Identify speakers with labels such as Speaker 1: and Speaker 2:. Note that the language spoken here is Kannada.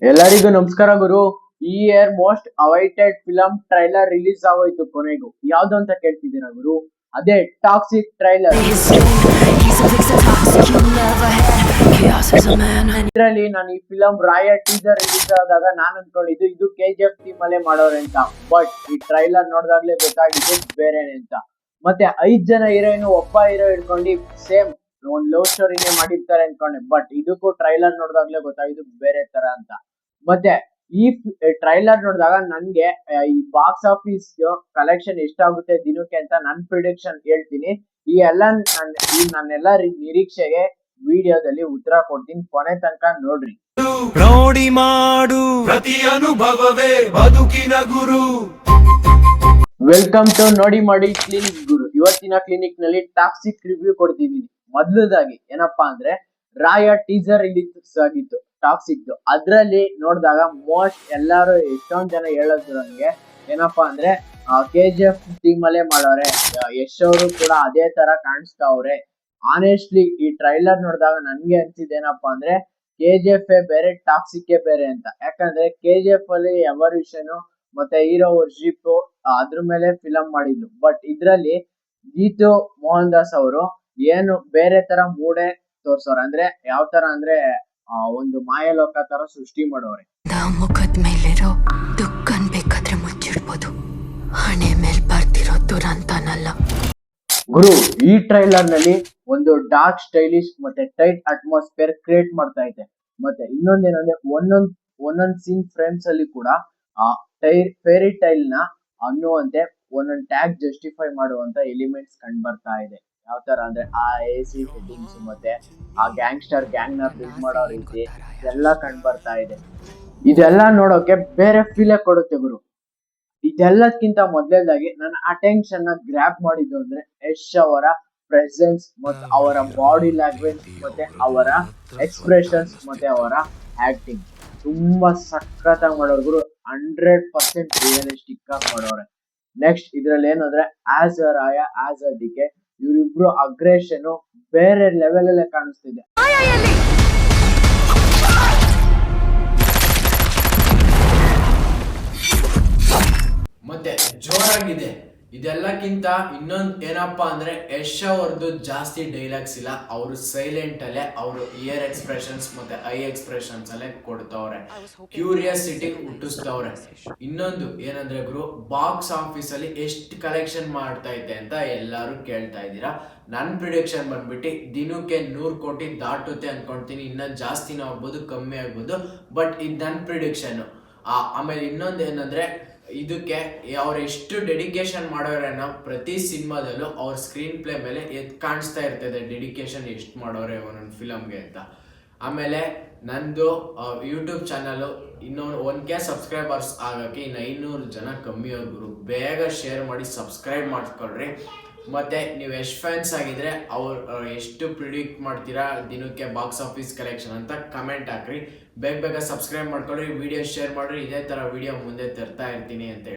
Speaker 1: ಎಲ್ಲರಿಗೂ ನಮಸ್ಕಾರ ಗುರು. ಈ year most awaited film trailer release ಆಗೋಯ್ತು ಕೊನೆಗೂ. ಯಾವ್ದು ಅಂತ ಕೇಳ್ತಿದ್ದೀರಾ ಗುರು? ಅದೇ ಟಾಕ್ಸಿಕ್ ಟ್ರೈಲರ್. ಇದರಲ್ಲಿ ನಾನು ಈ ಫಿಲಂ ರಾಯ ಟೀಸರ್ ರಿಲೀಸ್ ಆದಾಗ ನಾನು ಅನ್ಕೊಂಡಿದ್ದು ಇದು KGF ಟೀಮ್ ಅಲ್ಲೇ ಮಾಡೋರೆ ಅಂತ. ಬಟ್ ಈ ಟ್ರೈಲರ್ ನೋಡಿದಾಗ್ಲೇ ಗೊತ್ತಾಗಿದ್ದು ಬೇರೆನೆ ಅಂತ. ಮತ್ತೆ 5 ಜನ ಹೀರೋಯಿನ್ ಒಬ್ಬ ಹೀರೋ ಹಿಡ್ಕೊಂಡು ಸೇಮ್ ಒಂದ್ ಲವ್ ಸ್ಟೋರಿನೇ ಮಾಡಿರ್ತಾರೆ ಅನ್ಕೊಂಡೆ. ಬಟ್ ಇದಕ್ಕೂ ಟ್ರೈಲರ್ ನೋಡಿದಾಗ್ಲೇ ಗೊತ್ತಾಗಿದ್ದು ಬೇರೆ ತರ ಅಂತ. ಮತ್ತೆ ಈ ಟ್ರೈಲರ್ ನೋಡಿದಾಗ ನನ್ಗೆ ಈ ಬಾಕ್ಸ್ ಆಫೀಸ್ ಕಲೆಕ್ಷನ್ ಎಷ್ಟಾಗುತ್ತೆ ದಿನಕ್ಕೆ ಅಂತ ನನ್ ಪ್ರಿಡಿಕ್ಷನ್ ಹೇಳ್ತೀನಿ. ಈ ನನ್ನೆಲ್ಲ ನಿರೀಕ್ಷೆಗೆ ವಿಡಿಯೋದಲ್ಲಿ ಉತ್ತರ ಕೊಡ್ತೀನಿ. ಕೊನೆ ತನಕ ನೋಡ್ರಿ.
Speaker 2: ನೋಡಿ ಮಾಡು ಪ್ರತಿ ಅನುಭವವೇ ಬದುಕಿನ ಗುರು.
Speaker 1: ವೆಲ್ಕಮ್ ಟು ನೋಡಿ ಮಾಡಿ ಕ್ಲಿನಿಕ್ ಗುರು. ಇವತ್ತಿನ ಕ್ಲಿನಿಕ್ ನಲ್ಲಿ ಟಾಕ್ಸಿಕ್ ರಿವ್ಯೂ ಕೊಡ್ತಿದ್ದೀನಿ. ಮೊದಲದಾಗಿ ಏನಪ್ಪಾ ಅಂದ್ರೆ ರಾಯ ಟೀಸರ್ ರಿಲೀಸ್ ಆಗಿತ್ತು ಟಾಕ್ಸಿಕ್. ಅದ್ರಲ್ಲಿ ನೋಡಿದಾಗ ಮೋಸ್ಟ್ ಎಲ್ಲಾರು ಎಷ್ಟೊಂದ್ ಜನ ಹೇಳೋದು ನಂಗೆ ಏನಪ್ಪಾ ಅಂದ್ರೆ KGF ಟೀಮ್ ಅಲ್ಲೇ ಮಾಡೋರೆ, ಯಶ್ ಅವರು ಕೂಡ ಅದೇ ತರ ಕಾಣಿಸ್ತಾವ್ರೆ. ಆನೆಸ್ಟ್ಲಿ ಈ ಟ್ರೈಲರ್ ನೋಡಿದಾಗ ನನ್ಗೆ ಅನ್ಸಿದ್ದೇನಪ್ಪಾ ಅಂದ್ರೆ KGF ಬೇರೆ ಟಾಕ್ಸಿಕ್ ಬೇರೆ ಅಂತ. ಯಾಕಂದ್ರೆ KGF ಅಲ್ಲಿ ಎವಲ್ಯೂಷನ್ ಮತ್ತೆ ಹೀರೋ ವರ್ಷಿಪ್ ಅದ್ರ ಮೇಲೆ ಫಿಲಂ ಮಾಡಿದ್ರು. ಬಟ್ ಇದ್ರಲ್ಲಿ ಗೀತು ಮೋಹನ್ ದಾಸ್ ಅವರು ಏನು ಬೇರೆ ತರ ಮೂಡೆ ತೋರ್ಸೋರ್. ಅಂದ್ರೆ ಯಾವ ತರ ಅಂದ್ರೆ ಒಂದು ಮಾಯಲೋಕ ತರ ಸೃಷ್ಟಿ ಮಾಡೋರೆ.
Speaker 3: ಮುಖದ ಮೇಲಿರೋ ದುಃಖನ್ ಬೇಕಾದ್ರೆ ಮುಚ್ಚಿಡ್ಬೋದು, ಹಣೆ ಮೇಲ್ ಬರ್ತಿರೋ ದುರಂತನಲ್ಲ.
Speaker 1: ಗುರು, ಈ ಟ್ರೈಲರ್ ನಲ್ಲಿ ಒಂದು ಡಾರ್ಕ್ ಸ್ಟೈಲಿಶ್ ಮತ್ತೆ ಟೈಟ್ ಅಟ್ಮಾಸ್ಫಿಯರ್ ಕ್ರಿಯೇಟ್ ಮಾಡ್ತಾ ಇದೆ. ಮತ್ತೆ ಇನ್ನೊಂದೇನಂದ್ರೆ ಒಂದೊಂದ್ ಸೀನ್ ಫ್ರೇಮ್ಸ್ ಅಲ್ಲಿ ಕೂಡ ಆ ಫೇರಿ ಟೈಲ್ ನ ಅನ್ನುವಂತೆ ಒಂದೊಂದ್ ಟ್ಯಾಗ್ ಜಸ್ಟಿಫೈ ಮಾಡುವಂತ ಎಲಿಮೆಂಟ್ಸ್ ಕಂಡು ಬರ್ತಾ ಇದೆ. ಯಾವ ತರ ಅಂದ್ರೆ ಆ AC ಸೆಟ್ಟಿಂಗ್ಸ್ ಮತ್ತೆ ಆ ಗ್ಯಾಂಗ್ಸ್ಟರ್ ಗ್ಯಾಂಗ್ ನ ಬಿಲ್ಡ್ ಮಾಡೋ ರೀತಿ ಎಲ್ಲ ಕಂಡು ಬರ್ತಾ ಇದೆ. ಇದೆಲ್ಲ ನೋಡೋಕೆ ಬೇರೆ ಫೀಲ್ ಕೊಡುತ್ತೆ ಗುರು. ಇದೆಲ್ಲಕ್ಕಿಂತ ಮೊದಲನೇದಾಗಿ ನನ್ನ ಅಟೆನ್ಷನ್ ನ ಗ್ರ್ಯಾಪ್ ಮಾಡಿದ್ದು ಅಂದ್ರೆ ಯಶ್ ಅವರ ಪ್ರೆಸೆನ್ಸ್ ಮತ್ತೆ ಅವರ ಬಾಡಿ ಲ್ಯಾಂಗ್ವೇಜ್ ಮತ್ತೆ ಅವರ ಎಕ್ಸ್ಪ್ರೆಷನ್ಸ್ ಮತ್ತೆ ಅವರ ಆಕ್ಟಿಂಗ್ ತುಂಬಾ ಸಖತ್ತಾಗಿ ಮಾಡೋರು ಗುರು. 100% ರಿಯಲಿಸ್ಟಿಕ್ ಆಗಿ ಮಾಡೋರೆ. ನೆಕ್ಸ್ಟ್ ಇದ್ರಲ್ಲಿ ಏನಂದ್ರೆ as a Raya as a DK ಇವರಿಬ್ರು ಅಗ್ರೆಷನ್ ಬೇರೆ ಲೆವೆಲ್ ಅಲ್ಲೇ ಕಾಣಿಸ್ತಿದೆ.
Speaker 4: ಮತ್ತೆ ಜೋರಾಗಿದೆ. ಇದೆಲ್ಲಕ್ಕಿಂತ ಇನ್ನೊಂದು ಏನಪ್ಪಾ ಅಂದ್ರೆ ಯಶ್ ಅವ್ರದ್ದು ಜಾಸ್ತಿ ಡೈಲಾಗ್ಸ್ ಇಲ್ಲ. ಅವರು ಸೈಲೆಂಟ್ ಅಲ್ಲೇ ಅವರು ಇಯರ್ ಎಕ್ಸ್ಪ್ರೆಷನ್ಸ್ ಮತ್ತೆ ಐ ಎಕ್ಸ್ಪ್ರೆಷನ್ಸ್ ಅಲ್ಲೇ ಕೊಡ್ತವ್ರೆ, ಕ್ಯೂರಿಯಾಸಿಟಿ ಹುಟ್ಟಿಸ್ತವ್ರೆ. ಇನ್ನೊಂದು ಏನಂದ್ರೆ ಗುರು, ಬಾಕ್ಸ್ ಆಫೀಸ್ ಅಲ್ಲಿ ಎಷ್ಟು ಕಲೆಕ್ಷನ್ ಮಾಡ್ತಾ ಇದೆ ಅಂತ ಎಲ್ಲಾರು ಕೇಳ್ತಾ ಇದ್ದೀರಾ. ನನ್ ಪ್ರಿಡಿಕ್ಷನ್ ಬಂದ್ಬಿಟ್ಟು ದಿನಕ್ಕೆ 100 ಕೋಟಿ ದಾಟುತ್ತೆ ಅನ್ಕೊಂತೀನಿ. ಇನ್ನ ಜಾಸ್ತಿನೂ ಆಗ್ಬೋದು ಕಮ್ಮಿ ಆಗ್ಬೋದು, ಬಟ್ ಇದು ನನ್ ಪ್ರಿಡಿಕ್ಷನ್. ಆಮೇಲೆ ಇನ್ನೊಂದು ಏನಂದ್ರೆ ಇದಕ್ಕೆ ಅವ್ರು ಎಷ್ಟು ಡೆಡಿಕೇಶನ್ ಮಾಡೋರೆ ಪ್ರತಿ ಸಿನಿಮಾದಲ್ಲೂ ಅವ್ರ ಸ್ಕ್ರೀನ್ ಪ್ಲೇ ಮೇಲೆ ಕಾಣಿಸ್ತಾ ಇರ್ತದೆ ಡೆಡಿಕೇಶನ್ ಎಷ್ಟು ಮಾಡೋರೆ ಒಂದೊಂದು ಫಿಲಮ್ಗೆ ಅಂತ. ಆಮೇಲೆ ನಂದು ಯೂಟ್ಯೂಬ್ ಚಾನಲ್ ಇನ್ನೊಂದು 1K ಸಬ್ಸ್ಕ್ರೈಬರ್ಸ್ ಆಗೋಕ್ಕೆ ಇನ್ನು 500 ಜನ ಕಮ್ಮಿ ಅವ್ರು. ಬೇಗ ಶೇರ್ ಮಾಡಿ ಸಬ್ಸ್ಕ್ರೈಬ್ ಮಾಡ್ಕೊಳ್ರಿ. ಮತ್ತೆ ನೀವು ಎಷ್ಟು ಫ್ಯಾನ್ಸ್ ಆಗಿದ್ರೆ ಅವ್ರು ಎಷ್ಟು ಪ್ರಿಡಿಕ್ಟ್ ಮಾಡ್ತೀರಾ ದಿನಕ್ಕೆ ಬಾಕ್ಸ್ ಆಫೀಸ್ ಕಲೆಕ್ಷನ್ ಅಂತ ಕಮೆಂಟ್ ಹಾಕ್ರಿ. ಬೇಗ ಸಬ್ಸ್ಕ್ರೈಬ್ ಮಾಡ್ಕೊಳ್ರಿ, ವಿಡಿಯೋ ಶೇರ್ ಮಾಡ್ರಿ. ಇದೇ ತರ ವಿಡಿಯೋ ಮುಂದೆ ತರ್ತಾ ಇರ್ತೀನಿ ಅಂತ ಹೇಳಿ.